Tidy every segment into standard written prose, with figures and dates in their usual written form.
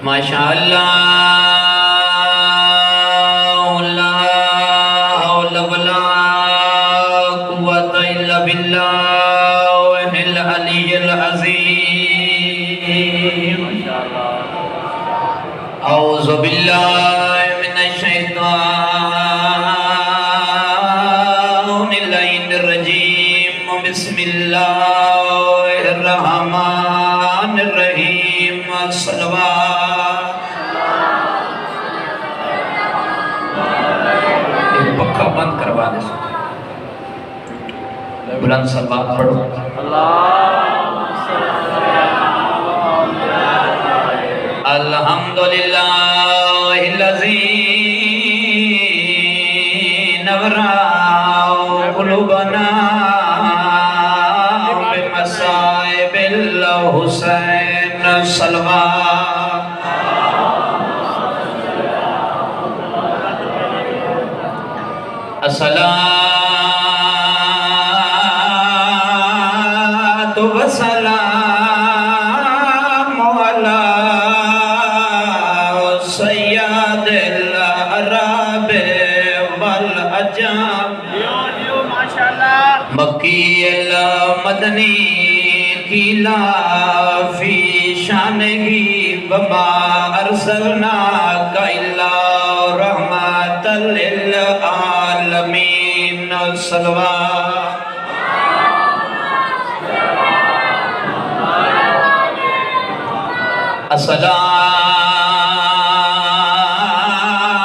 ماشاءاللہ لا حول ولا قوة الا باللہ العلی العظیم اعوذ باللہ من الشیطان اللعین الرجیم بسم اللہ الرحمن الرحیم صلوات ایک پکا بند کروا دے بلند صلوات پڑھو الحمدللہ الذی نورا قلوبنا بمصائب الحسین صلوات الصلاة والسلام علی سید العرب والعجم مکی المدنی قیلا فی شانہی وما ارسلناک الا رحمت للعالمین صلوات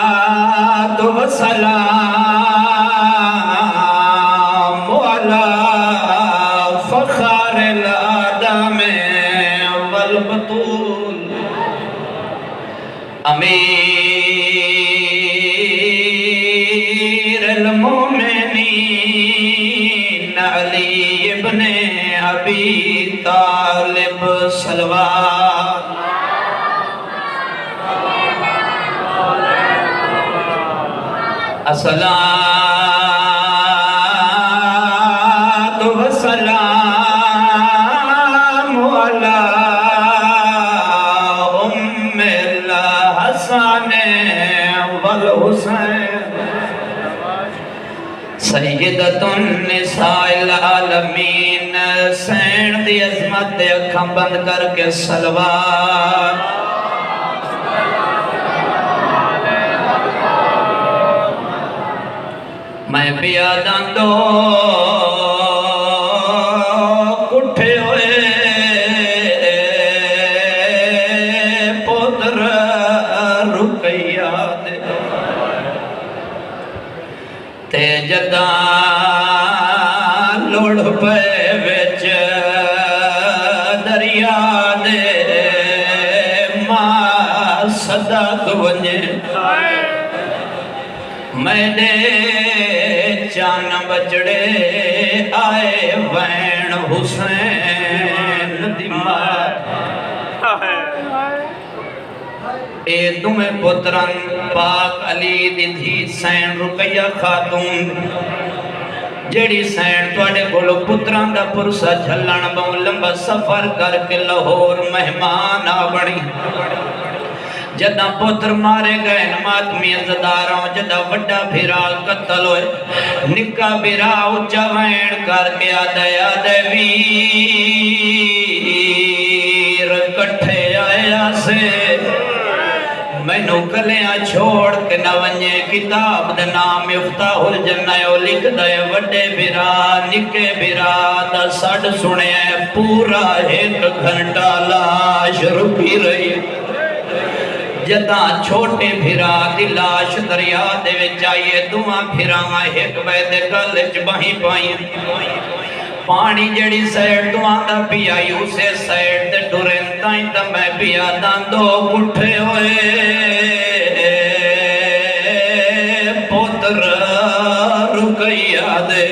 الصلاة والسلام علی فخر الآدم والبطول امیر المومنین علی ابن ابی طالب صلوات الصلاة والسلام علی ام الحسن والحسین سیدۃ النساء العالمین سین دی عظمت دے اکھاں بند کر کے صلوات میں پیاداں دو کٹھے ہوئے پتر رقیہ دے تے جداں لوڑ پے وچ دریا دے ماں صدق ونجے میرے چان بچڑے آئے وین حسین دی ماں اے تمہیں پتران پاک علی دی تھی سین رقیہ خاتون جیڑی سین توڑے کولو پتران دا پرسا جھلن باؤں لمبا سفر کر کے لاہور مہمان آبڑی جدہ پتر مارے گئے ماتمی عزداراں جدہ وڈا بھیرا قتل ہوئے نکا بھیرا اچھا وین کر کے آدھے ویر کٹھے آیا سے میں نو کلیاں چھوڑ کے نہ ونجے کتاب دے نام افتاح الجنہ لکھ دے وڈے بھیرا نکے بھیرا دا سڑ سنے پورا ایک گھنٹہ لاش رکی رہی جداں چھوٹے بھیرا دی لاش دریا دے وچ آئیے دعا بھیراواں ایک بیدے گلچ بہیں پائیں پانی جڑی سیڑ دعا دا پیا اسے سیڑ دے ڈوریں تائیں تا میں پیا داں دو کٹھے ہوئے پتر رقیہ دے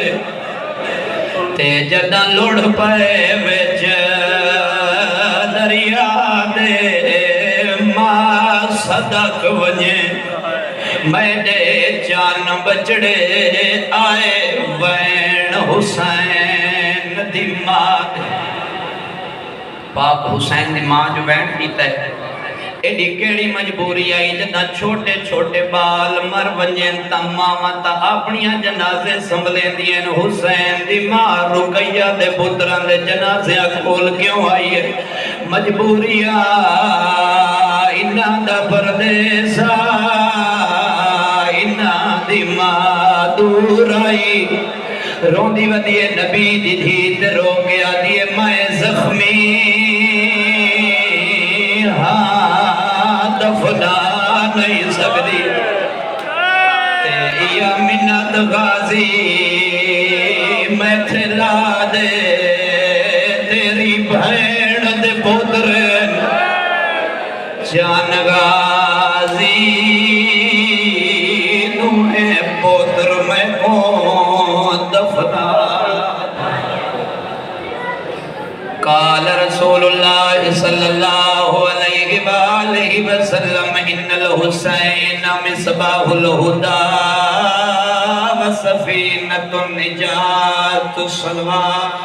تے جداں لڑ پائے وچ دریا دے صدق ونجے میرے جان بچڑے آئے وین حسین دی ماں پاک حسین دی ماں جو وین کیتا ہے ایڈی کیڑی مجبوری آئی جنا چھوٹے چھوٹے بال مر ونجن تا ماما تا اپنیاں جنازے سنبھلیں دین حسین دی ماں رقیہ دے پتران دے جنازے کھول کیوں آئی ہے مجبوری انہاں دا پردیسا انہاں دی ماں دور آئی روندی ودی نبی دی دھیت رو کے آدھی مائے زخمی دفنا نہیں سکتی یا منت غازی میں تھلا دے تیری بھین دے پتر جان غازی نوے پتر میں کون دفنا قال رسول اللہ صلی اللہ علیہ وآلہ وسلم ان الحسین مصباح الہدا وسفینۃ النجات الصلوات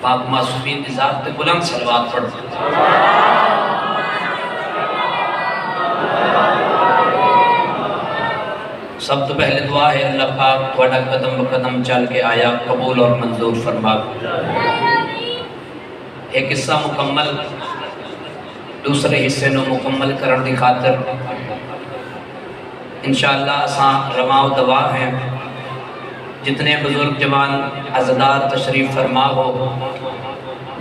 پاک معصومین کی ذات تے بلند صلوات پڑھ سب تو پہلے دعا ہے اللہ پاک تھوڑا قدم بقدم چل کے آیا قبول اور منظور فرما ایک حصہ مکمل دوسرے حصے نو مکمل کرن دی خاطر انشاءاللہ اساں رواں دعا ہیں جتنے بزرگ جوان عزدار تشریف فرما ہو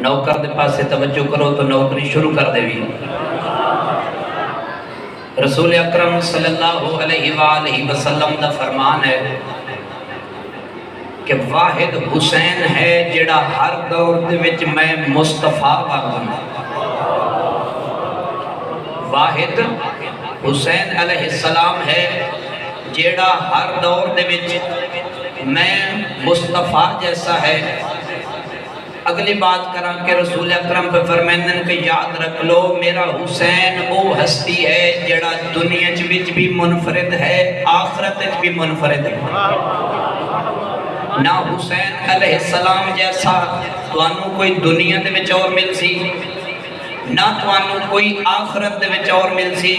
نوکر دے پاسے توجہ کرو تو نوکری شروع کر دے بھی رسول اکرم صلی اللہ علیہ وآلہ وسلم دا فرمان ہے کہ واحد حسین ہے جڑا ہر دور دے وچ میں مصطفیٰ واگن واحد حسین علیہ السلام ہے جڑا ہر دور دے وچ میں مصطفیٰ جیسا ہے اگلی بات کریں کہ رسول اکرم پہ فرمائندن کہ یاد رکھ لو میرا حسین وہ ہستی ہے جڑا دنیا وچ بھی منفرد ہے آخرت وچ بھی منفرد ہے نہ حسین علیہ السلام جیسا توانو کوئی دنیا دے وچ اور مل سی نہ توانو کوئی آخرت دے وچ اور مل سی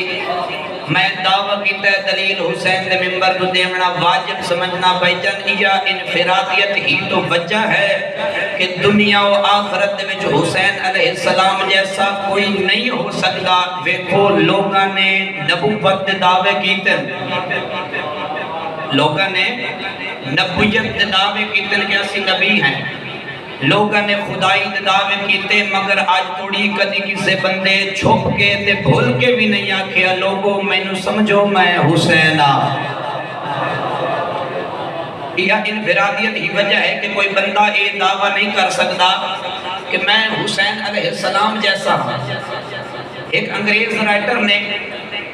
میں دعویٰ کیتا ہے دلیل حسین دے ممبر تو دیمنا واجب سمجھنا بھائی جان یا انفرادیت ہی تو وجہ ہے کہ دنیا و آخرت دے وچ حسین علیہ السلام جیسا کوئی نہیں ہو سکتا ویکھو لوگاں نے نبوت دے دعوے کیتے لوگاں نے نبوت دے دعوے کیتے کہ اسی نبی ہیں لوگاں نے خدائی دے دعوے کیتے مگر آج توڑی کدی کسے بندے چھپ کے تے بھول کے بھی نہیں آکھیا لوگوں میں نو سمجھو میں حسین یا انفرادیت ہی وجہ ہے کہ کوئی بندہ یہ دعویٰ نہیں کر سکتا کہ میں حسین علیہ السلام جیسا ہوں ایک انگریز رائٹر نے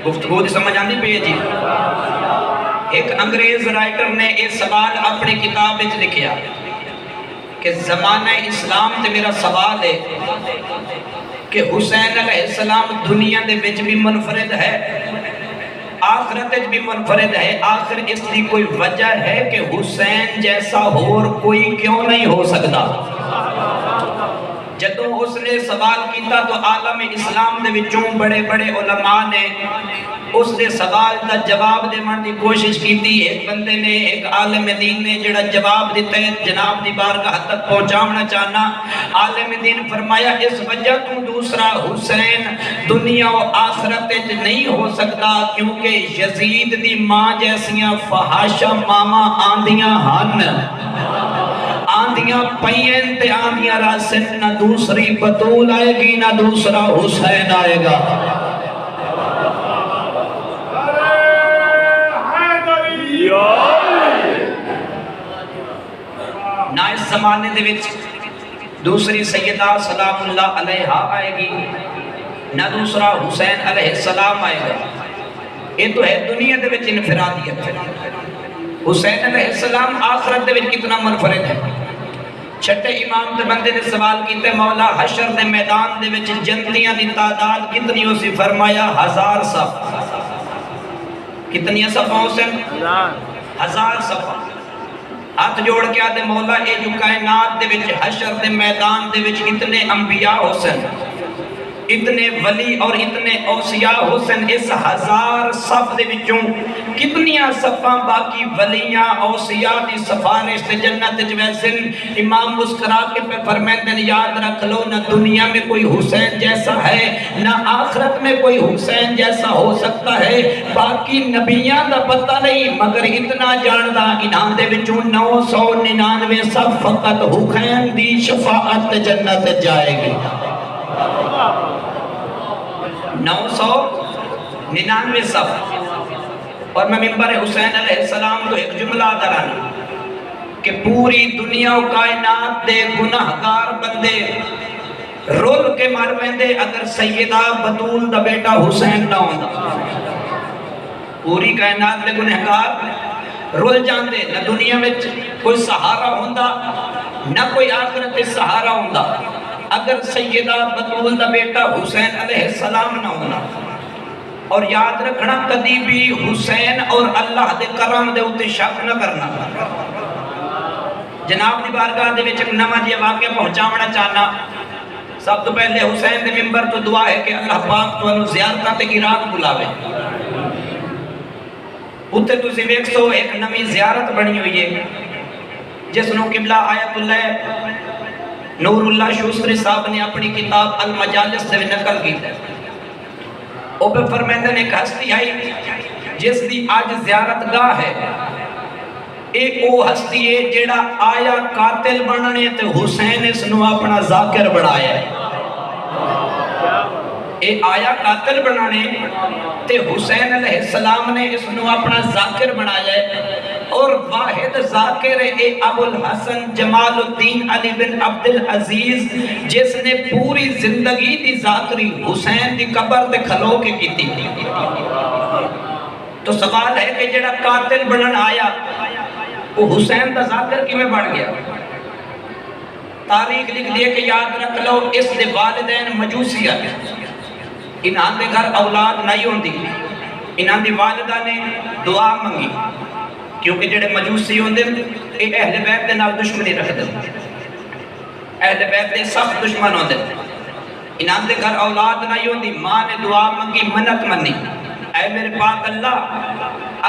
گفتگو دی سمجھ آندی پہ جی ایک انگریز رائٹر نے یہ سوال اپنی کتاب وچ لکھیا کہ زمانہ اسلام تے میرا سوال ہے کہ حسین علیہ السلام دنیا دے وچ بھی منفرد ہے آخرت بھی منفرد ہے آخر اس کی کوئی وجہ ہے کہ حسین جیسا اور کوئی کیوں نہیں ہو سکتا جدوں اس نے سوال کیتا تو عالم اسلام دے وچوں بڑے بڑے علماء نے اس نے سوال دا جواب دے من دی کوشش کیتی ایک بندے نے ایک عالم دین نے جڑا جواب دیتا ہے جناب دی بارگاہ تک پہنچاونا چاہنا عالم دین فرمایا اس وجہ تو دوسرا حسین دنیا و آخرت نہیں ہو سکتا کیونکہ یزید دی ماں جیسیاں فحاشا ماما آندیاں ہن آندیاں پین تے آندیاں راسن نہ دوسری بطول آئے گی نہ دوسرا حسین آئے گا نہ اس زمانے دے وچ دوسری سیدہ سلام اللہ علیہ آئے گی نہ دوسرا حسین علیہ السلام آئے گا یہ تو ہے دنیا دے وچ انفرادیت حسین علیہ السلام آخرت دے وچ کتنا منفرد ہے چھٹے امام دے بندے نے سوال کیتے مولا حشر دے میدان دے وچ جنتیاں دی تعداد کتنی ہو سی فرمایا 1000 صف کتنی صفوں سے 1000 صفوں ہاتھ جوڑ کے آدھے مولا اے جو کائنات دے وچ حشر دے میدان دے وچ اتنے انبیاء حسن، اتنے ولی اور اتنے اوصیاء حسن، اس ہزار صف دے وچوں کتنیاں صفاں باقی ولیاں اوصیاء دی سفارش سے جنت جویسن۔ امام مسکرا کے پہ فرمیندن یاد رکھ لو نہ دنیا میں کوئی حسین جیسا ہے نہ آخرت میں کوئی حسین جیسا ہو سکتا ہے، باقی نبیاں دا پتہ نہیں مگر اتنا جاندہ انہاں دے وچوں 999 صف فقط حسین دی شفاعت جنت جائے گی۔ 999 صف، اور میں ممبر حسین علیہ السلام تو ایک جملہ درانا کہ پوری دنیا و کائنات دے گناہگار بندے رول کے مار ویندے اگر سیدہ بطول دا بیٹا حسین نہ ہوندا۔ پوری کائنات دے گناہگار رول جاندے، نہ دنیا میں کوئی سہارا ہوندا نہ کوئی آخرت سہارا ہوندا اگر سیدہ بطول دا بیٹا حسین علیہ السلام نہ ہونا۔ اور یاد رکھنا کدی بھی حسین اور اللہ دے کرم دے اتے شک نہ کرنا۔ جناب دی بارگاہ دے وچ ایک نواں جہا واقعہ پہنچاونا چاہنا۔ سب تو پہلے حسین دے ممبر تو دعا ہے کہ اللہ پاک تو انہوں زیارتاں تے عراق بلاوے۔ اتے تسی ویکھ سو ایک نویں زیارت بنی ہوئی ہے جس نو قبلہ آیت اللہ نور اللہ شوستری صاحب نے اپنی کتاب المجالس سے نقل کی ہے۔ وہ پہ فرمیندن ایک ہستی آئی جس دی آج زیارت گاہ ہے، ایک وہ ہستی ہے جیڑا آیا قاتل بنانے تے حسین اس نو اپنا ذاکر بڑھایا ہے۔ اے آیا قاتل بنانے تے حسین علیہ السلام نے اس نو اپنا ذاکر بنایا ہے، اور واحد ذاکر اے ابو الحسن جمال الدین علی بن عبد العزیز جس نے پوری زندگی دی ذاکری حسین دی قبر تے کھلو کے کی تھی۔ تو سوال ہے کہ جڑا قاتل بنن آیا وہ حسین دا ذاکر کی میں بڑھ گیا؟ تاریخ لکھ دیے کہ یاد رکھ لو اس دے والدین مجوسی آتے، انہاں دے گھر اولاد نہیں ہوندی، انہاں دی والدہ نے دعا منگی کیونکہ جڑے مجوسی ہوندے اے اہل بیت دے نال دشمنی رکھدے، اہل بیت دے سخت دشمن ہوندے، انہاں دے گھر اولاد نہیں ہوندی، ماں نے دعا منگی منت منی، اے میرے پاک اللہ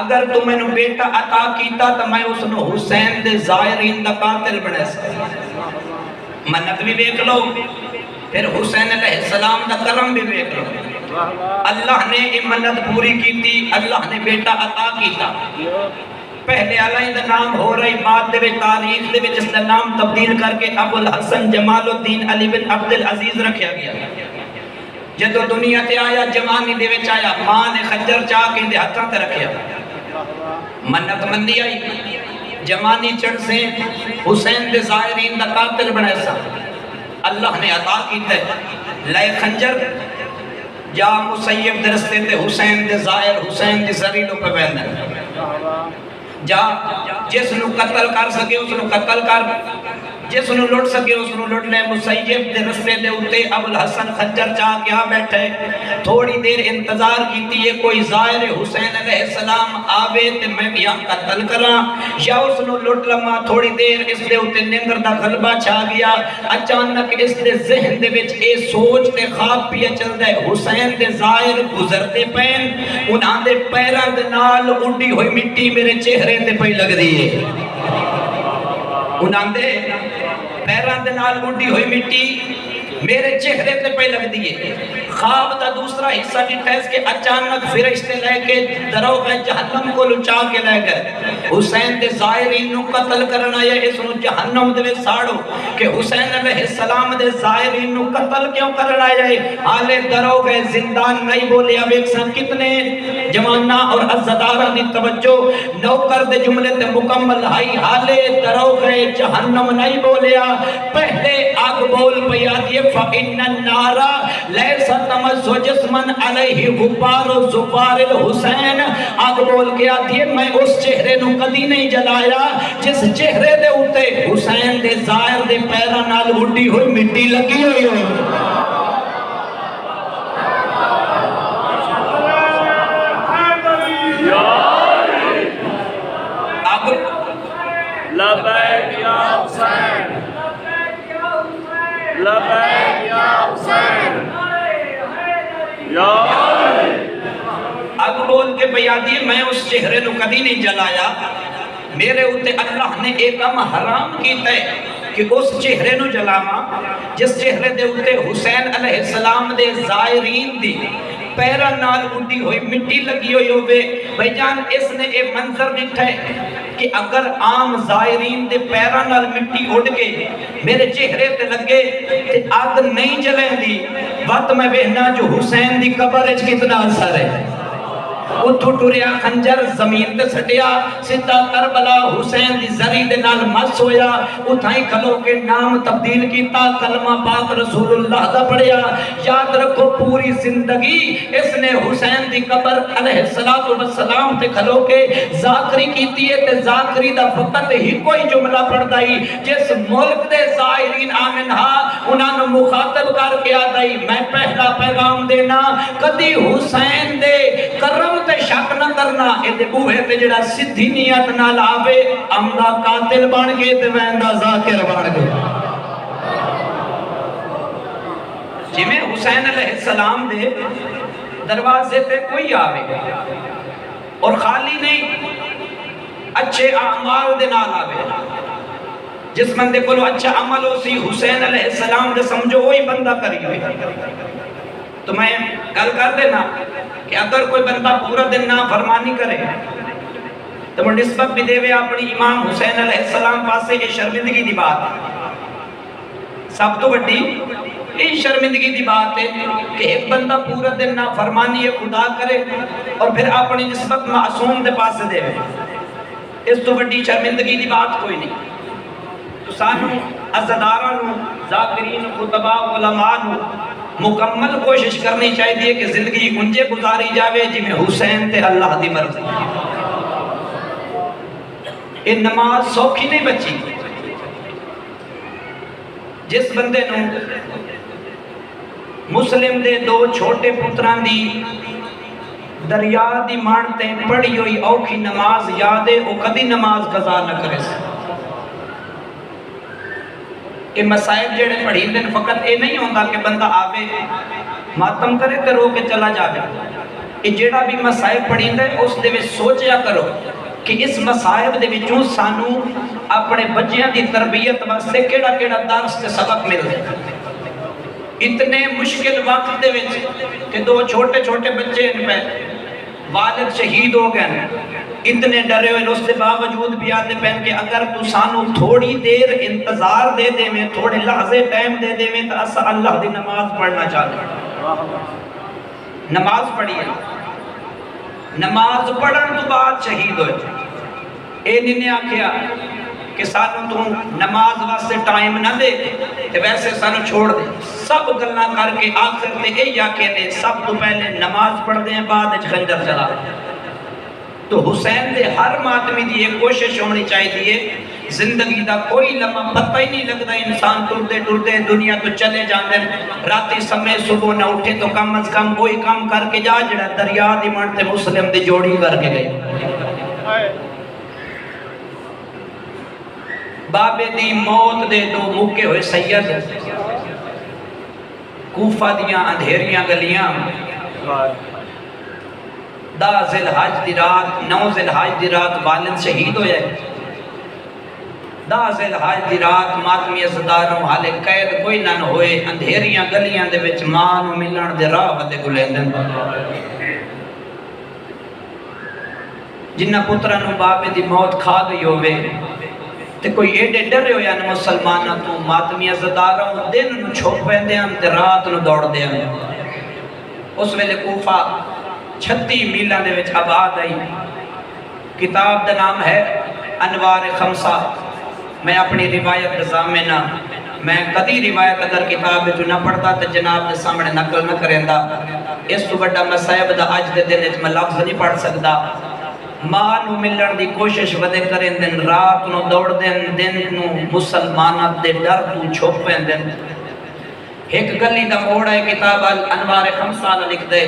اگر تو میں نو بیٹا عطا کیتا تو میں اس نو حسین دے ظاہرین دا قاتل بنے سکتا۔ منت بھی بیک لو پھر حسین علیہ السلام دا کرم بھی بیک لو۔ اللہ نے یہ منت پوری کی تھی، اللہ نے بیٹا عطا کیتا۔ پہلے علیہ دا نام ہو رہی بات دے تاریخ دے جس دا نام تبدیل کر کے ابو الحسن جمال الدین علی بن عبد العزیز رکھیا گیا۔ جدو دنیا تے آیا جوانی دے وچ آیا، ماں نے خنجر چاہ کے اندے ہاتھاں تے رکھیا، منت مندی آئی، جوانی چڑھ سے حسین دے ظاہرین دا قاتل بنے سا، اللہ نے عطا کیتا ہے، لائے خنجر جا مسیب درستے تے حسین دے ظاہر حسین دے زریلوں پہ بیندن، جا جس نو قتل کر سکے اس نو قتل کر، جس نو لٹ سکے اس نو لٹ لے۔ مسیب دے رستے دے اتے ابو الحسن خنجر چاہ کیا بیٹھے، تھوڑی دیر انتظار کیتی ہے کوئی ظاہر حسین علیہ السلام آوے تے میں یا قتل کراں یا اس نو لٹ لما۔ تھوڑی دیر اس دے اتے نندر دا غلبہ چھا گیا، اچانک اس دے ذہن دے وچ اے سوچ تے خواب پیا چل دے حسین دے ظاہر گزرتے پین، انہاں دے پیران دے نال اڑی ہوئی مٹی میرے چہرے تے پئی لگ دیئے، انہاں دے پیران دے نال اڑی ہوئی مٹی میرے چہرے تے پہ لگ دیئے۔ خواب دا دوسرا حصہ ڈٹھا ہے کہ اچانک فرشتے لے کے دروغ جہنم کو لچا کے لے گئے، حسین دے ظاہرین نو قتل کرنا یا اس نو جہنم دے ساڑو کہ حسین علیہ السلام دے ظاہرین نو قتل کیوں کرنا جائے، حالے دروغ زندان نہیں بولے۔ اب ایک سن کتنے جوانہ اور عزدارہ دی توجہ نوکر دے جملے تے مکمل ہائی، حالے دروغ جہنم نہیں بولیا، پہلے آگ بول پیا دیے فَإِنَّ النَّارَ لَيْسَ تَمَسُّ جِسْمًا عَلَيْهِ غُبَارُ زُفَارِ الحسین، آگ بول کے آدھیے میں اس چہرے نو کدی نہیں جلایا جس چہرے دے اتے حسین دے ظاہر دے پیرا نال اڑی ہوئی مٹی لگی ہوئی ہوئی۔ لبیک یا حسین لبیک یا حسین یا اب بول کے بیا دیے میں اس چہرے نو کدی نہیں جلایا میرے اتے اللہ نے ایک کم حرام کیتا ہے کہ اس چہرے نو جلاما جس چہرے دے اتے حسین علیہ السلام دے زائرین دی پیرا نال اٹھی ہوئی مٹی لگی ہوئی ہوئے بھائی جان اس نے ایک منظر دیکھا ہے کہ اگر عام زائرین دے پیرا نال مٹی اڑ کے میرے چہرے تے لگے تے آگ نہیں جلیں دی وقت میں بہنا جو حسین دی قبر اچ کتنا اثر ہے اتھو ٹوریا خنجر زمین تے سٹیا سدھا کربلا حسین دی زری دے نال مس ہویا اتھائی کھلو کے نام تبدیل کیتا کلمہ پاک رسول اللہ دا پڑھیا یاد رکھو پوری زندگی اس نے حسین دی قبر علیہ السلام تے کھلو کے ذاکری کیتی ہے تے ذاکری دا فقط ہی کوئی جملہ پڑھ دائی جس ملک دے زائرین آمن ہا انہاں نو مخاطب کر کے آدائی میں پہلا پیغام دینا کدی حسین دے کرم تے شک نہ کرنا اے بوہے تے جڑا سدھی نیت نال آوے عمدہ قاتل بن کے تے ویندا ذاکر بن کے جی میں حسین علیہ السلام دے دروازے پہ کوئی آوے اور خالی نہیں اچھے اعمال دے نال آوے جس بندے کو اچھا عمل ہو سی حسین علیہ السلام دے سمجھو وہی بندہ کری ہوئی تو میں گل کر دینا کہ اگر کوئی بندہ پورا دن نہ فرمانی کرے تو وہ نسبت بھی دے وے اپنی امام حسین علیہ السلام پاسے یہ شرمندگی دی بات ہے سب تو بڑی یہ شرمندگی دی بات ہے کہ ایک بندہ پورا دن نہ فرمانی خدا کرے اور پھر اپنی نسبت معصوم دے پاسے دے وے اس تو بڑی شرمندگی دی بات کوئی نہیں تو سانو عزدارانو ذاکرین خطبہ علماء مکمل کوشش کرنی چاہیے کہ زندگی انجے گزاری جاوے جی میں حسین تے اللہ دی مرضی یہ نماز سوکھی نہیں بچی جس بندے نو مسلم دے دو چھوٹے پتران دی دریا دی مانتے پڑھی ہوئی اوکھی نماز یادے وہ کدی نماز قضا نہ کرے سے کہ مسائب جڑے پڑھی دن فقط اے نہیں ہوندہ کہ بندہ آوے ماتم کرے تے رو کے چلا جاوے کہ جڑا بھی مسائب پڑھی دے اس دے وچ سوچیا کرو کہ اس مسائب دے وچوں سانو اپنے بچیاں دی تربیت واسطے کیڑا کیڑا درس تے سبق مل دے اتنے مشکل وقت دے وچ کہ دو چھوٹے چھوٹے بچے ان پہ والد شہید ہو گئے اتنے ڈرے ہوئے اس کے باوجود بھی آتے پہن کہ اگر تو سانو تھوڑی دیر انتظار دے دے میں تھوڑے لحظے ٹائم دے دے میں تو اسا اللہ دی نماز پڑھنا چاہتے نماز پڑھی ہے نماز پڑھن تو بعد شہید ہوئے اے نہیں آکھیا کہ سانو تو نماز واسطے ٹائم نہ دے کہ ویسے سانو چھوڑ دے سب گلنا کر کے آخر میں اے یا کہ نے سب تو پہلے نماز پڑھ دیں بعد خنجر چلا تو حسین دے ہر ماتمی دی ایک کوشش ہونی چاہیے زندگی دا کوئی لمحہ پتہ ہی نہیں لگتا انسان ٹرتے ٹرتے دنیا تو چلے جاندے راتی سمے صبح نہ اٹھے تو کم از کم کوئی کام کر کے جا جڑا دریا دی مانتے مسلم دی جوڑی کر کے گئے بابے دی موت دے دو مکے ہوئے سید کوفہ دیاں اندھیریاں گلیاں دا ذی الحج دی رات 9 ذی الحج دی رات والد شہید ہوئے دا ذی الحج دی رات ماتمی عزداروں حالے قید کوئی نہ ہوئے اندھیریاں گلیاں دے وچ ماں نو ملن دے راہ ودے گلیندن جنہ پترہ نو بابے دی موت کھا گئی ہوئے تے کوئی ایڈے ڈرے ہویا نا مسلمانہ تو ماتمی عزداروں دن نو چھوپ پہندے ہم تے رات نو دوڑ دے ہم اس ویلے کوفہ 36 میلہ دے وچ آباد آئی کتاب دا نام ہے انوار خمسہ میں اپنی روایت رضامنہ میں کدی روایت اگر کتاب جو نہ پڑھتا تو جناب دے سامنے نقل نہ کریں دا اس تو بڑا مسائب دا آج دے دن میں لفظ نہیں پڑھ سکتا ماں نو ملن دی کوشش ودے کریں دن رات نو دوڑ دن نو مسلمانات دے ڈر تو چھوپ پین دن ایک گلی دا موڑا ہے کتاب انوار خمسہ لکھ دے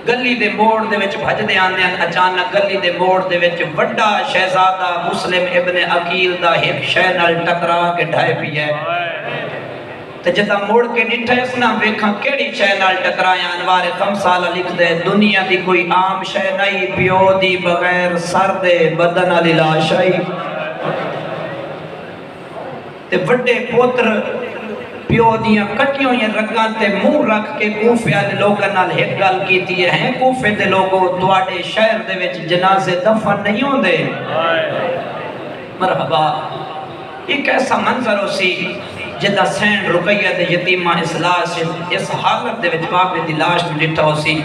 گلی دے موڑ دے وچ بھجدے آندے ہیں، اچانک گلی دے موڑ دے وچ وڈا شہزادہ مسلم ابن عقیل دا ایک شے نال ٹکرا کے ڈھائے پیا ہے۔ تے جدا موڑ کے ڈٹھے اس نا ویکھاں کیڑی شے نال ٹکرایا، انوار خمسالہ لکھ دے دنیا دی کوئی عام شے نہیں، پیو دی بغیر سر دے بدن والی لاش آئی۔ تے وڈے پوتر پیو دیاں کٹیوں یہ رگاں تے منہ رکھ کے کوفے والے لوگاں نال ایک گل کیتی ہے، کوفے دے لوگوں تواڈے شہر دے وچ جنازے دفن نہیں ہوندے۔ مرحبا، ایک ایسا منظر ہو سی جدا سین رقیہ دے یتیمہ اصلاح سے اس حالت دے وچ بابے دی لاش نو ڈٹھا ہو سی۔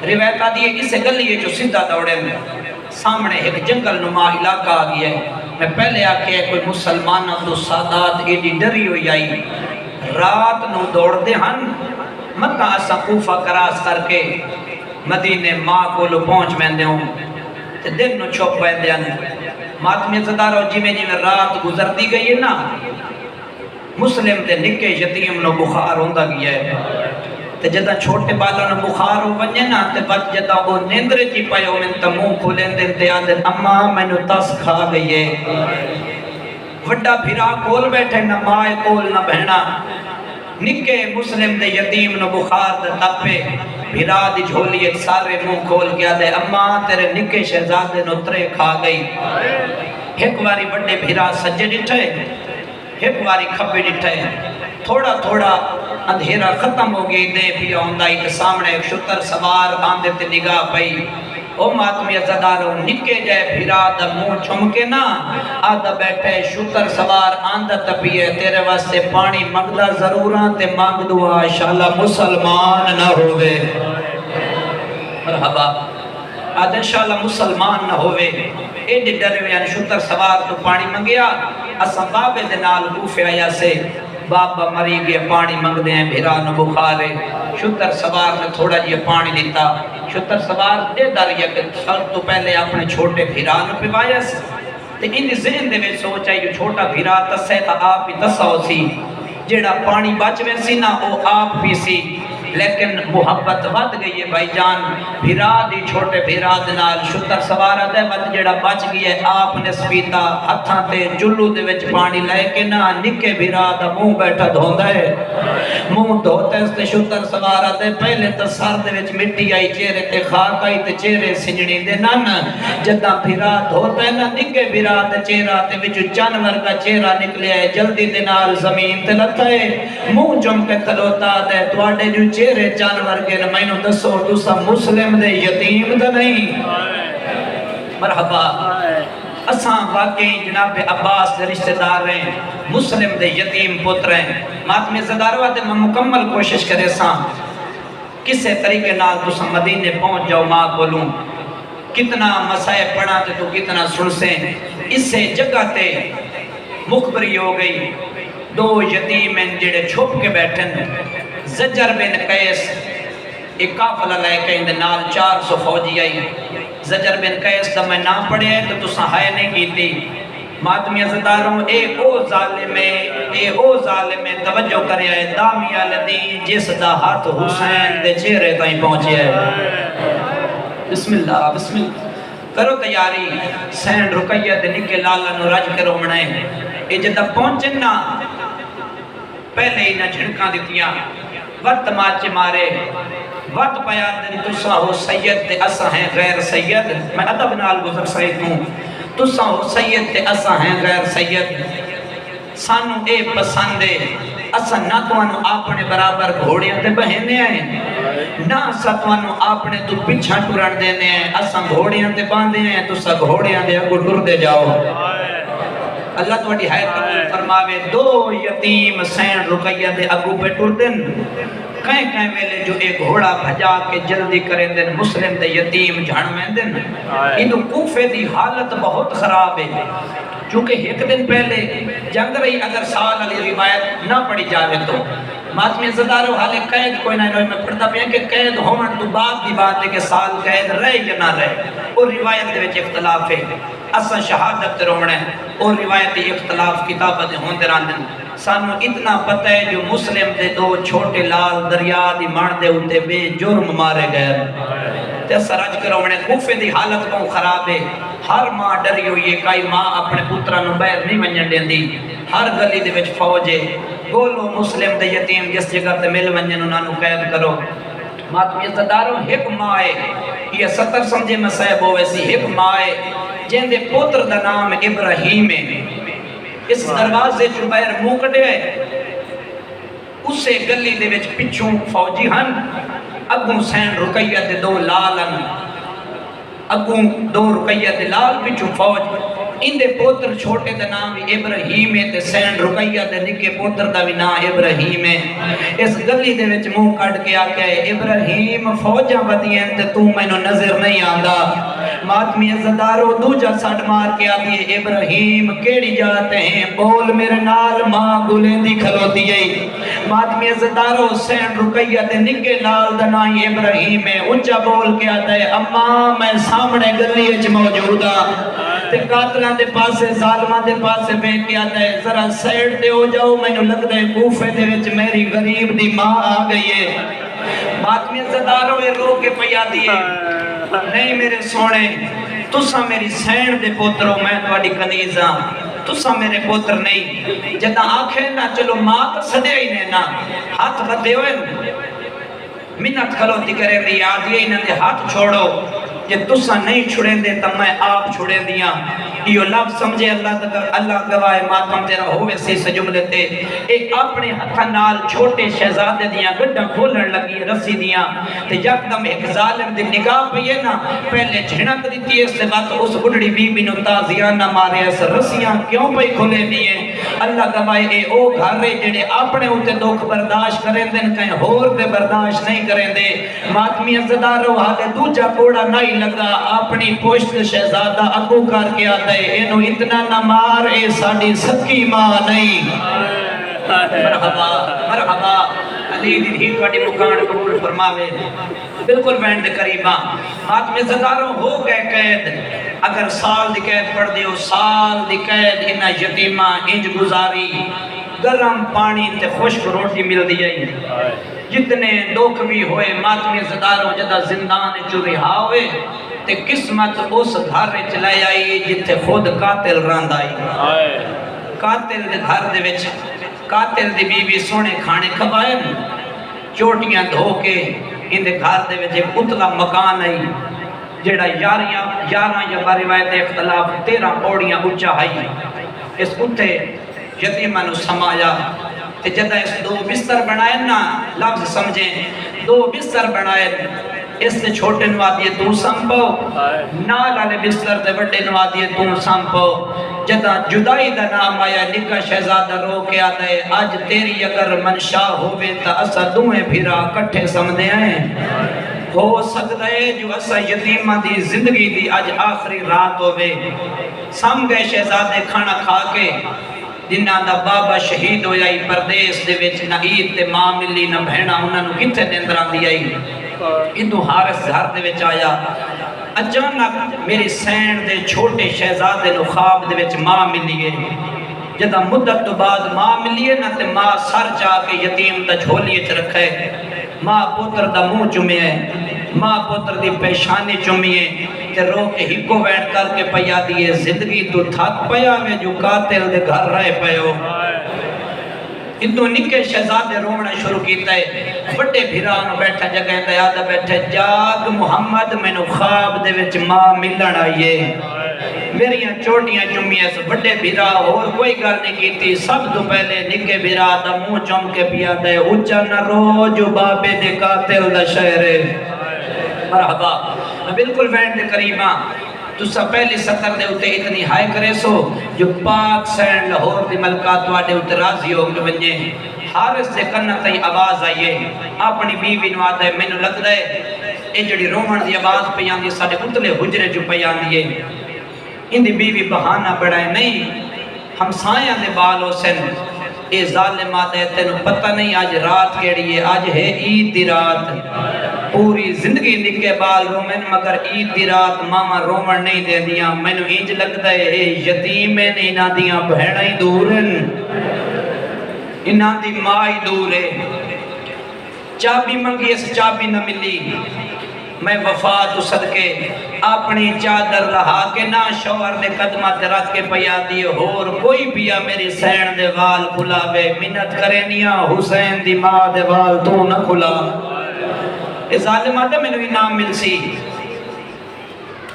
روایت آدھی ہے اسے گلی جو سیدھا دوڑے میں سامنے ایک جنگل نما علاقہ آ گیا ہے۔ میں پہلے آکے کوئی مسلمانوں تو سادات ایڈی ڈری ہوئی آئی، رات نو دوڑ دے ہن مکہ اسا کوفہ کراس کر کے مدینے ماں کو لو پہنچ میں ہوں تے دن نو چھپ پہ ہن۔ ماتمی زدارو جی میں رات گزرتی گئی ہے نا، مسلم دے نکے یتیم نو بخار ہوندا گیا ہے تے جدا چھوٹے بالا نو بخار ہو ونجے نا تے بچ جدا وہ نیندرے جی پایو من تا منہ کھولیں دن تے آدھے اماں میں نو تس کھا گئی ہے۔ وڈا پھرا کول بیٹھے نہ مائے کول نہ بہنا، نکے مسلم دے یتیم نو بخار دے تپے، بھرا دی جھولی ایک سارے منہ کھول گیا دے اماں تیرے نکے شہزادے نو ترے کھا گئی۔ ایک واری بڑے بھرا سجے ڈٹھے، ایک واری کھپے ڈٹھے، تھوڑا تھوڑا اندھیرا ختم ہو گئی دے پیا ہوندائی کہ سامنے ایک شتر سوار آندے تے نگاہ پئی۔ او ماتمی عزدارو نکے جائے بھرا دا منہ چھمکے نا آدھا بیٹھے شتر سوار آندہ تپیے تیرے واسطے پانی مگدہ ضروران تے مانگ دعا انشاءاللہ مسلمان نہ ہوئے۔ مرحبا، آدھا انشاءاللہ مسلمان نہ ہوئے۔ ایڈی ڈرے ہوئے شتر سوار تو پانی منگیا، اسا بابے دے نال کوفے آیا سے بابا مری گئے پانی منگ دے ہیں بھیرا نو بخارے۔ شتر سوار نے تھوڑا جی پانی دیتا، شتر سوار دے داریا کہ سر تو پہلے اپنے چھوٹے بھیرا نو پیوایا سے تے انہی ذہن دے میں سوچا جو چھوٹا بھیرا تسے تا آپ ہی تسا ہو سی، جیڑا پانی بچ میں سی نا او آپ بھی سی، لیکن محبت ود گئی ہے بھائی جان بھیرا دی چھوٹے بھیرا دنال شتر سوارہ دے بد جڑا بچ گئی ہے آپ نے سپیتا ہتھاں تے جلو دے وچ پانی لے کے نا نکے بھیرا دا منہ بیٹھا دھوندا ہے، منہ دھوتے اس تے شتر سوارہ دے پہلے تا سر دے وچ مٹی آئی چہرے تے خاک آئی تے چہرے سنجنی دے نن جدہ بھیرا دھوتے نا نکے بھیرا دے چہرہ تے وچ جانور کا چہرہ نکلے ہے جلدی دے نال زمین تے لتا ہے، منہ جم کے کھلوتا دے تواڈے جو چہرے جانور کے نمائنو دسو دوسا مسلم دے یتیم دے نہیں۔ مرحبا، اساں واقعی جناب عباس دے رشتہ دار ہیں، مسلم دے یتیم پتر ہیں۔ ماتمی زداروا دے میں مکمل کوشش کرے ساں کسے طریقے نال دوسا مدینے پہنچ جاؤ ماں بولوں، کتنا مسائے پڑھا تے تو کتنا سنسیں۔ اس سے جگہ تے مخبری ہو گئی، دو یتیم ہیں جڑے چھپ کے بیٹھن، زجر بن قیس ایک قافلہ لے کے اندے نال 400 فوجی آئی، زجر بن قیس دا میں نام پڑھے ہیں تو تسا ہائے نہیں کیتی۔ ماتمی عزداروں اے او ظالم توجہ کرے آئے دامی آلدین جس دا ہاتھ حسین دے چہرے تائیں پہنچے ہے۔ بسم اللہ بسم اللہ کرو تیاری، سین رقیہ دے نکے لالا نو رج کرو منائے، اے جدہ پہنچن نا پہلے ہی نہ جھڑکاں دیتیاں، وقت ماچے مارے، وقت پیادن تسا ہو سید تے اسا ہیں غیر سید، میں ادب نال گزر سید ہوں، تسا ہو سید تے اسا ہیں غیر سید، سانو اے پسندے، اسا نہ توانو اپنے برابر گھوڑیاں تے بہنے ہیں، نہ اسا توانو اپنے تو پچھا ٹورن دینے ہیں، اسا گھوڑیاں تے باندھے ہیں، تسا گھوڑیاں دے اگو ٹر دے جاؤ۔ اللہ توڑی حیث قبول فرماوے، دو یتیم سین رقیہ دے اگو پہ ٹر دن، کہیں ویلے جو ایک گھوڑا بھجا کے جلدی کریں دن مسلم دے یتیم جھڑ میں دن، انہوں کوفے دی حالت بہت خراب ہے، چونکہ ایک دن پہلے جنگ رہی اگر سال علی روایت نہ پڑی جاوے تو ماتمی عزدارو حالے قید کوئی نہ انہوں میں پڑھتا بھی ہے کہ قید ہومن تو بعد دی بات ہے کہ سال قید رہے یا نہ رہے، اور روایت دے وچ اختلاف ہے، اسا شہادت رونے اور روایتی اختلاف کتابت ہوندے رہندن سانو اتنا پتہ ہے جو مسلم دے دو چھوٹے لال دریا دی مان دے ہوتے بے جرم مارے گئے تے سرج کرونے کوفے دی حالت کو خراب ہے ہر ماں ڈری ہوئی ہے کئی ماں اپنے پترہ نو باہر نہیں ونجن دیندی ہر گلی دے وچ فوج ہے گولو مسلم دے یتیم جس جگہ تے مل ونجن انہاں نو قید کرو ماتم عزتداروں ایک ماں ہے یہ 70 سمجھے میں صاحب ہوئے سی ایک ماں ہے جن دے پتر دا نام ابراہیم ہے اس دروازے جو باہر منہ کٹے ہے اسے گلی دے وچ پچھوں فوجی ہن اگوں سین رقیہ دے دو لالن اگوں دو رقیہ دے لال پچھوں فوج ان دے پوتر چھوٹے دا نام ابراہیم ہے تے سین رقیہ دے نکے پوتر دا بھی نام ابراہیم ہے اس گلی دے وچ منہ کٹ کے آکے ابراہیم فوجاں ودیاں تے تو مینوں نظر نہیں آندا ماتمی عزتدارو دوجہ سٹ مار کے آدھی ابراہیم کیڑی جاتے ہیں بول میرے نال ماں گلیں دی کھلوتی ہے ماتمی عزتدارو سین رقیہ دے نکے لال دا نام ابراہیم ہے اونچا بول کے آتا ہے اماں میں سامنے گلی اچ موجودہ تے قاتلان دے پاسے ظالمان دے پاسے بیٹھ کے آتا ہے ذرا سیڈ دے ہو جاؤ میں نو لگ دے کوفے دے وچ میری غریب دی ماں آ گئی ہے ماتمی عزتدارو یہ رو کے پیا دیئے نہیں میرے سونے تسا میری سین دے پوتروں میں تواڈی کنیزاں تسا میرے پوتر نہیں جدا آنکھیں نہ چلو ماں تو سدے ہی نہیں نا ہاتھ بدے ہوئے منت کھلوتی کرے دی آدھی انہاں دے ہاتھ چھوڑو کہ تسا نہیں چھڑیں دے تب میں آپ چھڑیں دیاں یہ لفظ سمجھے اللہ گواہ ماتم تیرا ہوئے سے سجملے تے ایک اپنے ہتھنال چھوٹے شہزادے دیاں گڈا کھولن لگی رسی دیاں تے یکدم ایک ظالم دی نگاہ پہ یہ نا پہلے جھنک دیتی ہے اس سے بات اس بڑھڑی بی بی نو تازیاں نہ مارے اس رسیاں کیوں پہ کھولے دیئے اللہ گواہ اے او گھر رہے جڑے اپنے ہوتے دکھ برداشت کریں دن کہیں ہور دے برداشت نہیں کریں دے ماتمی عزدارو حالے دوجہ کوڑا نہیں لگا اپنی پوشت شہزادہ اکو کر کے آتا ہے انہوں اتنا نہ مار اے ساڑی سکی ماں نہیں مرحبا مرحبا علی دی دھی توڑی مکان قبول فرماوے بالکل بینڈ قریباں ماتمی عزدارو ہو گئے قید اگر سال دی قید پڑھ دیو سال دی قید انہ یتیمہ انج گزاری گرم پانی تے خشک روٹی مل دیئی جتنے دکھ بھی ہوئے ماتمی عزتدارو جدہ زندان چو رہا ہوئے تے قسمت اس گھر چلائے آئی جتے خود قاتل راند آئی قاتل دے گھر دے وچ قاتل دی بی بی سونے کھانے کھوائے چوٹیاں دھو کے ان دے گھر دے وچ ایک اتلا مکان آئی جیڑا یاراں یا باروایت اختلاف 13 پوڑیاں اچھا آئی اس اتے یتیمہ نو سمایا تے جدہ اس دو بستر بنائے نا لفظ سمجھیں دو بستر بنائے اس نے چھوٹے نوادیے تو سمپو نال آلے بستر دے بڑے نوادیے تو سمپو جدہ جدائی دا نام آیا نکا شہزادہ رو کے آتا ہے آج تیری اگر منشا ہوئے تا اسا دوئے پھرا کٹھے سمدے آئیں ہو سکتا ہے جو اسا یتیمہ دی زندگی دی آج آخری رات ہوئے سم گئے شہزادے کھانا کھا کے جنہ دا بابا شہید ہویا ہی پردیس دے وچ نہ عید تے ماں ملی نہ بہنا انہاں نو کتھے نیندراں دی آئی ادو حارس گھر دے وچ آیا اچانک میری سین دے چھوٹے شہزادے نو خواب دے وچ ماں ملی ہے جدہ مدت تو بعد ماں ملی ہے نا تے ماں سر جا کے یتیم دا جھولیے چ رکھے ماں پتر دا منہ چومے ہے ماں پتر دی پیشانی چومی ہے تے رو کے ہکو بیٹھ کر کے پیا دیئے زندگی تو تھک پیا میں جو قاتل دے گھر رہے پیو اتو نکے شہزادے رومنا شروع کیتا ہے بڑے بھیران بیٹھا جگہ دیادہ بیٹھے جاگ محمد میں نو خواب دے وچ ماں ملن آئیے میریاں چوٹیاں چومیاں سے بڑے بھیرا اور کوئی گل نہیں کیتی سب تو پہلے نکے بھیرا دا منہ چوم کے پیا دے اچھا نہ رو جو بابے دے قاتل دا شہر مرحبا بالکل وینڈ دے قریباں تو سب پہلی سطر دے ہوتے اتنی ہائے کرے سو جو پاک سینڈ لاہور دی ملکات واڑے ہوتے راضی ہو جو بنجے حارس سے کرنا تائی آواز آئیے اپنی بیوی نواد ہے میں نے لگ رہے اے جڑی رومن دی آواز پیان دی ساڑے اتلے حجرے جو پیان دیئے ان دی بیوی بہانہ بڑھائے نہیں ہم سایاں دے بالو سن اے ظالمات ہے تینو پتہ نہیں آج رات کیڑی ہے آج ہے عید دی رات پوری زندگی نکے بال رومن مگر عید دی رات ماما رومن نہیں دے دیاں مینوں انج لگدا ہے یتیم نے انہاں دیاں بہناں ہی دور ہیں انہاں دی ماں ہی دور ہے چابی منگی اس چابی نہ ملی میں وفات صدقے اپنی چادر لہا کے نہ شوہر دے قدمہ تے رکھ کے پیا دیے اور کوئی پیا میری سین دے وال کھلاوے منت کرے نیا حسین دی ماں دے وال تو نہ کھلا اس ظالمہ تے میں نے انعام مل سی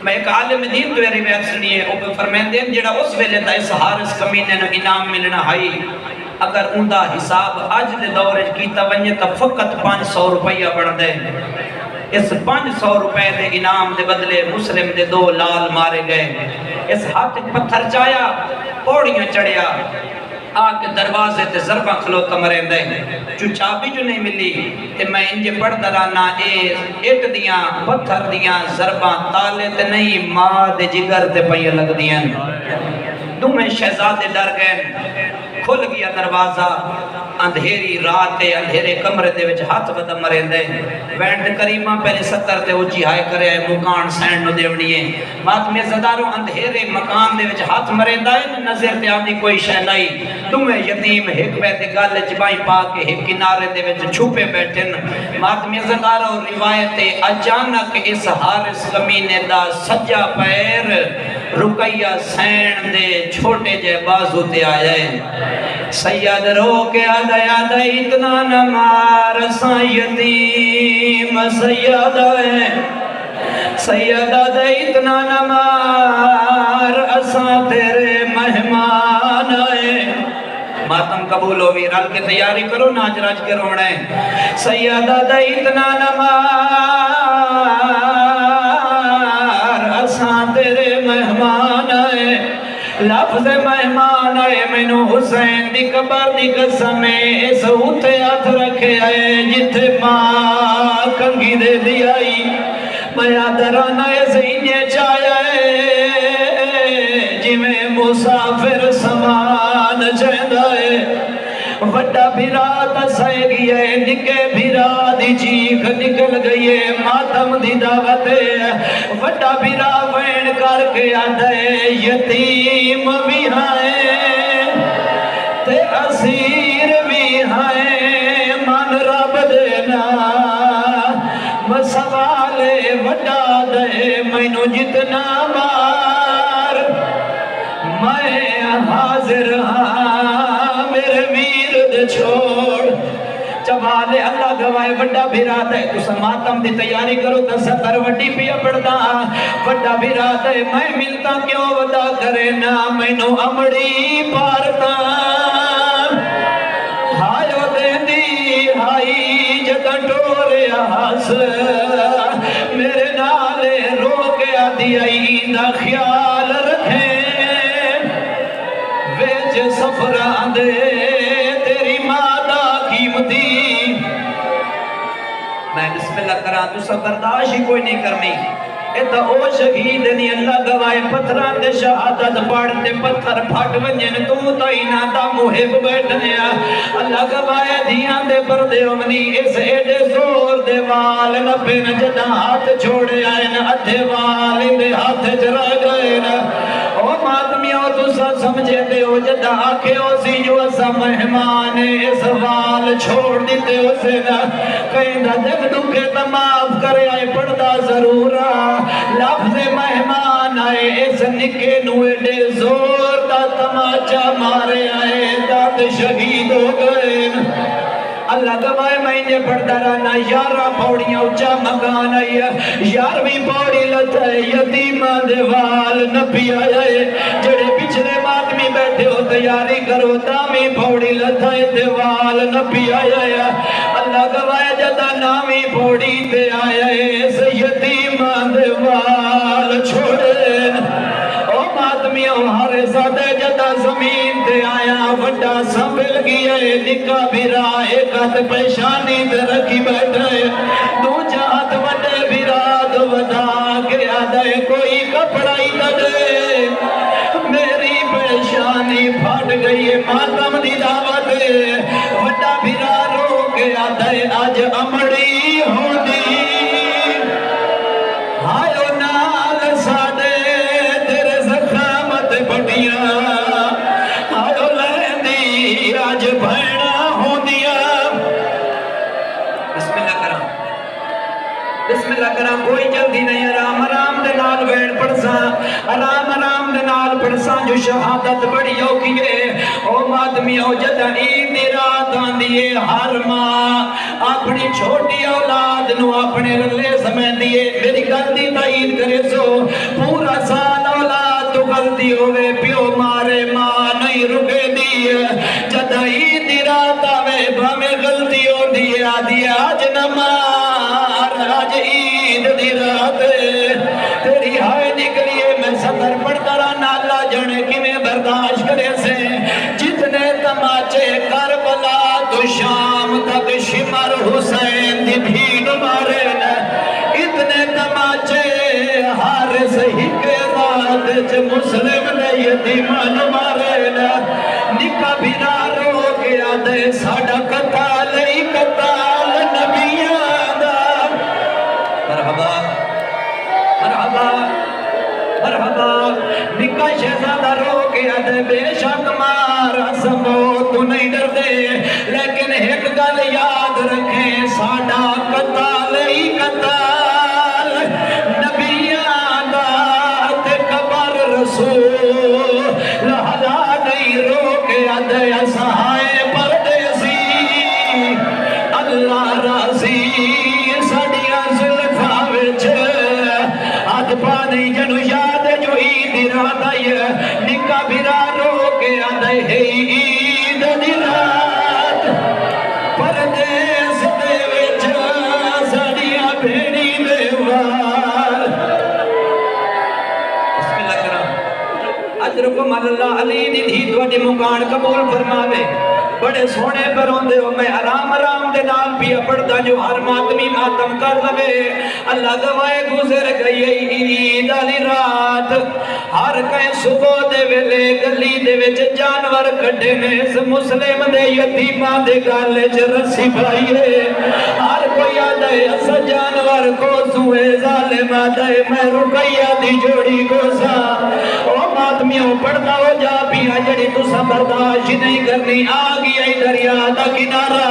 میں ایک عالم دین تو روایت سنی ہے وہ فرمیندے ہیں جڑا اس ویلے تا اس حارث کمینے نو انعام ملنا ہے اگر اوندا حساب اج دے دور وچ کیتا ونجے تا فقط 500 روپیہ بن دے اس 500 روپے دے انعام دے بدلے مسلم دے 2 لال مارے گئے اس ہاتھ پتھر چایا پوڑیاں چڑھیا آکے دروازے تے ضربہ کھلوتا مرین دے جو چابی جو نہیں ملی تے میں انجے پڑھ درانا ایٹ دیاں پتھر دیاں ضربہ تالے تے نہیں ماں دے جگر تے پہیے لگ دیاں میں شہزادے ڈر گئے کھل گیا دروازہ اندھیری رات تے اندھیرے کمرے دے وچ ہاتھ ودا مرین دے وینڈ کریمہ پہلے 70 تے اچھی ہائے کرے مکان سینڈ نو دیونی ہے ماتمی زداروں اندھیرے مکان دے وچ ہاتھ مرین دے نظر تے آدھی کوئی شہ نہیں تمہیں یتیم ایک بیتے گالے چبائیں پا کے ایک کنارے دے وچ چھوپے بیٹھن ماتمی زداروں روایت اچانک اس حارث کمینے دا سجا پیر رکیہ سین دے چھوٹے جے بازو تے آئے سید رو کے آدھا آدھا اتنا نہ مار سا یتیم سیدہ ہے سیدہ دے اتنا نہ مار اساں تیرے مہمان آئے ماتم قبول ہوئی رل کے تیاری کرو ناچ راج کے روڑے سیدہ دے اتنا نہ مار اساں تیرے مہمان آئے لفظ مہمان آئے مینو حسین دی قبر دی قسم اس ہوتے ہاتھ رکھے آئے جتھے ماں کنگی دے دی آئی میں آدھرانا ایسے انجے چاہے جی میں مسافر سمان چہدائے وڈا بھیرا تسائے گیا ہے نکے بھیرا دی چیخ نکل گئی ہے ماتم دی دعوت ہے وڈا بھیرا وین کر کے آدھے یتیم بھی ہائیں تے اسیر بھی ہائیں من رب دینا مسوالے وڈا دے مینو جتنا مار میں حاضر ہاں میرے ویر چھوڑ چوالے اللہ گوائے وڈا بھیرات ہے تو سماتم دی تیاری کرو تا 70 وڈی پیا پڑھتا وڈا بھیرات ہے میں ملتا کیوں ودا کرے نا میں نو امڑی پارتا ہائیو دین دی ہائی جدہ ٹورے آس میرے نالے رو کے آدھی آئی دا خیال رکھیں ویچ سفران دے تیری مادہ قیمتی میں بسم اللہ کران تو سب برداشت ہی کوئی نہیں کرنی ایتا او شہید نہیں اللہ گوائے پتھران دے شہادت پاڑتے پتھر پھاٹ ونجن تو تائینا دا محب بیٹھنے اللہ گوائے دھیان دے پردے امنی اس ایڈے زور دے وال نپے نجدہ ہاتھ چھوڑے آئے نا ادھے وال اندے ہاتھ جرا گئے نا او ماتمیوں تو سا سمجھے دے ہو جدہ آکھے ہو سی جو اسا مہمان اس وال چھوڑ دیتے اسے نا کہیں دا دکھ دکھے تماف کرے آئے پڑھدا ضرورا لفظ مہمان آئے اس نکے نوے دے زور دا تماچا مارے آئے داد شہید ہو گئے اللہ گوائے مہینے پڑھتا رہنا 11 پوڑیاں اچھا مکان آئی یارویں پوڑی لتا ہے یتیمان دیوال نبی آئے جڑے پچھلے مادمی بیٹھے ہو تیاری کرو دامی پوڑی لتا ہے دیوال نبی آئے اللہ گوائے جدا نامی پوڑی تے آئے اس یتیمان دیوال چھوڑے او مادمیوں ہر سادے جدا زمین تے آیا وڈا سنبھل گیا نکا بھیرا ایک ہاتھ پیشانی تے رکھی بیٹھے دو جہات وڈے بھیرا دو ودا کے آدھے کوئی کپڑا ہی نہ دے میری پیشانی پھاٹ گئی ماتم دی دعوت وڈا بھیرا رو کے آدھے آج امڑی ہو دی بسم اللہ کرام کوئی جلدی نہیں آرام آرام دے نال ویڑ پڑساں آرام آرام دے نال پڑساں جو شہادت بڑی اوکھی ہے او مادمی او جدہ عید دی رات آندیے ہر ماں اپنی چھوٹی اولاد نو اپنے رلے سمیں دیے میری غلطی تائید کرے سو پورا سال اولاد تو غلطی ہوئے پیو مارے ماں نہیں رکے دیے جدہ عید دی رات آوے بھامے غلطی ہو دیے آدھی آج نمار آج عید دی رات تیری ہائے نکلیے میں سفر پڑھتا رہا اللہ جانے کی میں برداشت کرے سے جتنے تماچے کربلا تو شام تک شمر حسین دی بھیڑ مارے اتنے تماچے حارس ہی کے رات چھ مسلم نے یتیمان مارے نکا بھینا رو کے آدھے ساڑا قتال ہی قتال نبیان دا مرحبا مرحبا مرحبا نکا شہزادہ رو کے آدھے بے شک مارا سمو تو نہیں ڈر دے لیکن ایک گل یاد رکھیں ساڑا قتال ہی قتال نبیان دا تے قبر رسول لہذا نہیں رو کے آدھے اسہائے پردیسی اللہ راضی سڑیاں زلفاں وچ آدھ پانی جنو یاد جو عید رات آئی نکا بھرا رو کے آدھے ہے عید دی رات پردیس دے وچ سڑیاں بھیڑی دے وار بسم اللہ کرام اجرکم اللہ علی دی دھی دوڑی مکان قبول فرماوے بڑے سونے پر ہوندے ہو میں آرام آرام دے نال پیا پڑھتا جو ہر ماتمی ماتم کر لوے اللہ گوائے گزر گئی عید علی رات ہر کہیں صبح دے ویلے گلی دے وچ جانور کٹے نے اس مسلم دے یتیمان دے گالے چ رسی بھائیے ہر کوئی آدھے اس جانور کو سوئے ظالم آدھے میں رکیہ دی جوڑی کو سا او ماتمیوں پڑھتا ہو جا پیا جڑی تو سا برداشت نہیں کرنی آگی ای دریا دا کنارا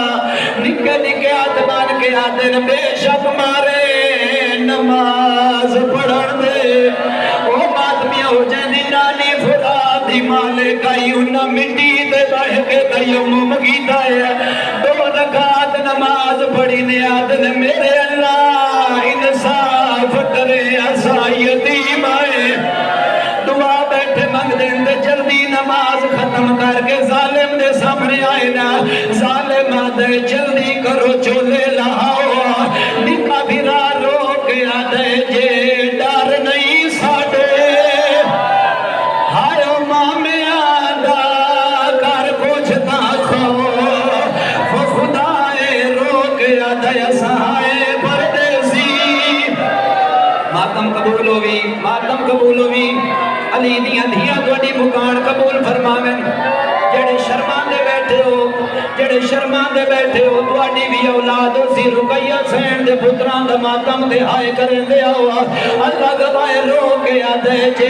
نکے نکے آتمان کے آدن بے شک مارے نماز پڑھن دے او ماتمیاں ہو جائیں نانی فراد دی مالے کائیوں نہ مٹی دے بہ کے کائیوں ممگی دائے دو رکعت نماز پڑھی نے آدن میرے اللہ انصاف کرے اسائیتی مائے دعا بیٹھے منگ دیں دے جلدی نماز ختم کر کے ظالم دے سامنے آئے نا ظالم آدھے جلدی کرو چولے لاؤ نکا بھیرا رو کے آدھے جے ڈر نہیں ساڑے ہائیو مامے آدھا کر کچھ تاکھو وہ خدائے رو کے آدھے سہائے پردیسی ماتم قبول ہوئی ماتم قبول ہوئی علی دیاں دھیاں توڑی مکان قبول فرماویں جڑے شرمان دے بیٹھے ہو جڑے شرمان دے بیٹھے ہو توڑی بھی اولاد سی رکیہ سین دے پتران دے ماتم دے ہائے کریں دے آوا اللہ گوائے رو کے آدھے جے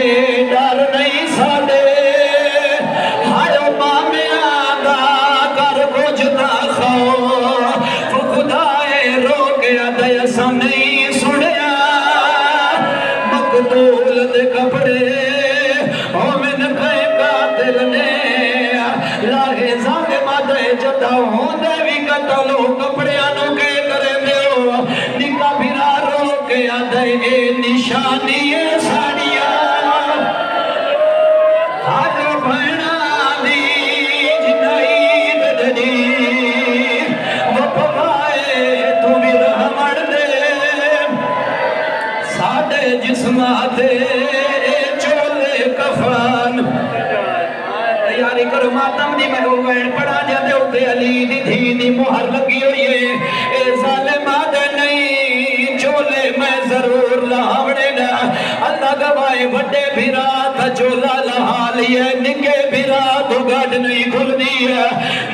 ڈر نہیں ساڑے ہائیو مامے آدھا کر کچھ تا خواہ وہ خدائے رو کے آدھے ایسا نہیں سڑیا مقتول دے کپڑے اومن کھائے قاتل نے لاہے ظالم آدھے جتا ہوں دے بھی قتلو کپڑے آنو کے کرے دیو نکا بھیرا رو کے آدھے اے نشانی ساڑیا آج بھینا دی جنائی ددی وہ پوائے تو بھی رحمت دے ساڑے جسمات چولے کفان تیاری کرو ماتم دی میں اوین پڑھا جاتے ہوتے علی دی دھی دی مہر لگی ہوئی ہے اے ظالم آدھے نہیں چولے میں ضرور لاؤڑے نا اللہ گوائے بڑے بھیرا تھا چولا لہا لیے نکے بھیرا تو گاڑ نہیں کھل دیا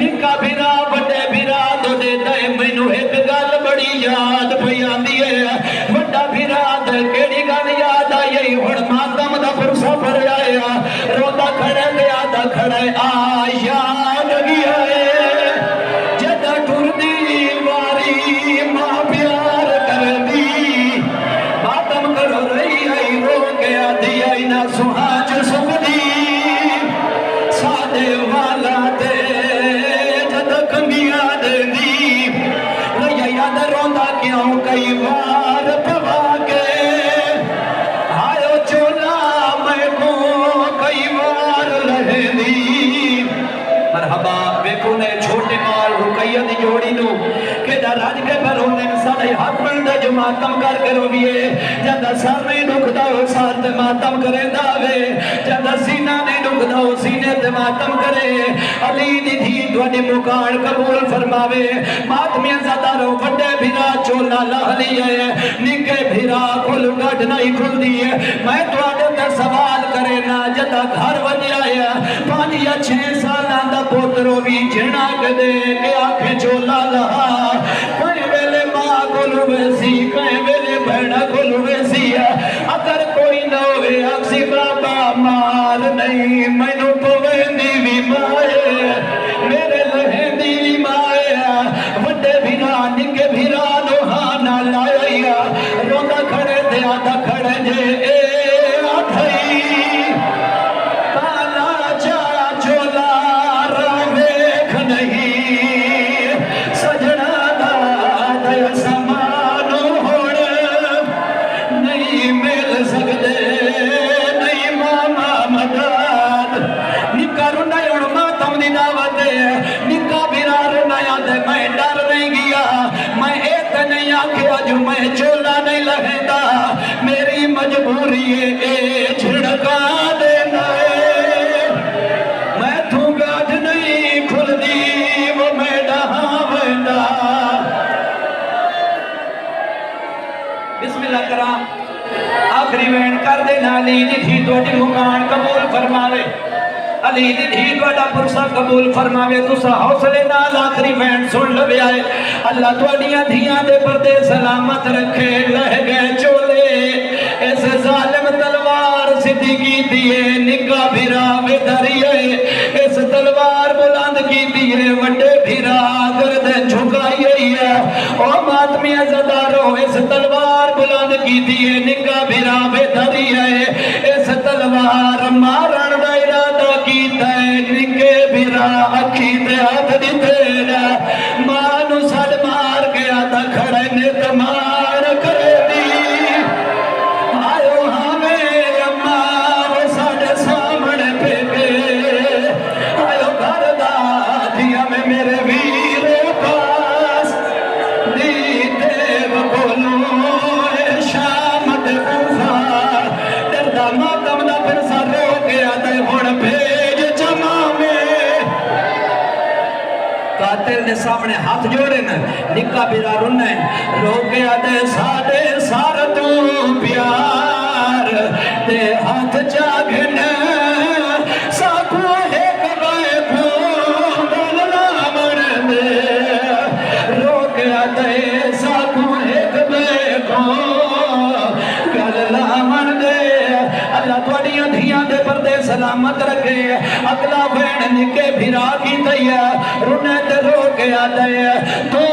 نکا بھیرا بڑے بھیرا تو دیتا ہے میں نو ایک گل بڑی یاد پیا دیئے بڑا بھیرا تھا کیڑی گل یاد آئی ہڑ ماتم دا فرسا پر آیا روتا کھڑے دیا دا کھڑے آیا لگی ہے جدہ ٹھر دی واری ماں پیار کر دی یاد روندا کیوں کئی بار پوا کے آئیو چولا میں کو کئی بار رہے دی مرحبا ویکو نے چھوٹے مال رکیہ دی جوڑی نو کہ دا راج کے پر ہونے ساڑھے ہاتھ بندہ جو ماتم کر کرو بیئے جاندہ سار میں نکھدا ہو سار تے ماتم کرے داوے جاندہ سینہ نے نکھدا ہو سینے تے ماتم کرے علی دی دھی دوڑی مکار قبول فرماوے ماتمیاں زیادہ رو بڑے بھیرا چولا لہلی ہے نکے بھیرا کھل گھٹ نہیں کھل دیئے میں دوڑے تے سوال کرے نا جاندہ گھر وجہ آیا 5 یا 6 سال آندہ پوتروں بھی جھنا کے دے کہ آنکھیں چولا لہا کوئی ویلے ماں کھلو ویسی کوئی ویلے بہنہ کھلو ویسی اگر کوئی نہ ہوئے اکسی بابا مال نہیں میں نو پویندی بھی مائے میرے لہندی بھی مائے وڈے بھیرا نکے بھیرا نوہانا لائیا روندہ کھڑے دے آدھا کھڑے جے اے آدھائی کالا جا چولا راویکھ نہیں سجنہ دا دیا سمانو ہوڑ نہیں مل سکتے نہیں ماما مدد نکا رنڈا یوڑ ماتم دی دعوت نکا بیرار نیا دے میں ڈر نہیں گیا میں ایت نہیں آکھیا جو میں چولا نہیں لگتا میری مجبوری ہے چھڑکا دینا ہے میں تھوں گاٹھ نہیں کھل دی وہ میں ڈہاں بندہ بسم اللہ کرام آخری وین کر دینا علی دی تھی توڑی مکان قبول فرماوے علی دی تھی توڑا پرسا قبول فرماوے تسا حوصلے نال آخری وین سن لبے آئے اللہ توڑیاں دھیاں دے پردے سلامت رکھے لہ گئے چولے ایسے ظالم تلوار سدھی کی دیئے نگاہ بھیرا میں دھریئے اس تلوار بلند کی دیئے وڈے بھیرا گردن جھکائی ہے او ماتمی عزدارو اس تلوار بلند کی دیئے نگاہ بھیرا میں دھریئے اس تلوار مارن دا ارادہ کی تے نگے بھیرا اکھی تے ہاتھ دی تیرا مانو سڑ مار گیا تا کھڑے نیت مار کرے دی آئیو ہمیں اماں وہ ساڑے سامنے پہ گئے آئیو گھر دا دیا میں میرے ویرے پاس دیتے بکولوں شامت اوفا دردہ ماتم دا پھر سا رو گیا دے بھوڑ بھیج جمع میں قاتل نے سامنے ہاتھ جوڑے نا نکا بیرا رننے رو گیا دے ساڑے سارتوں پیار دے ہاتھ جاگنے ساکو ایک بائے پھول لامن دے رو گیا دے ساکو ایک بائے پھول لامن دے اللہ توڑیاں دھیاں دے پردے سلامت رکھے اگلا بین نکے بھیرا کی دیا رنے تے رو گیا دے تو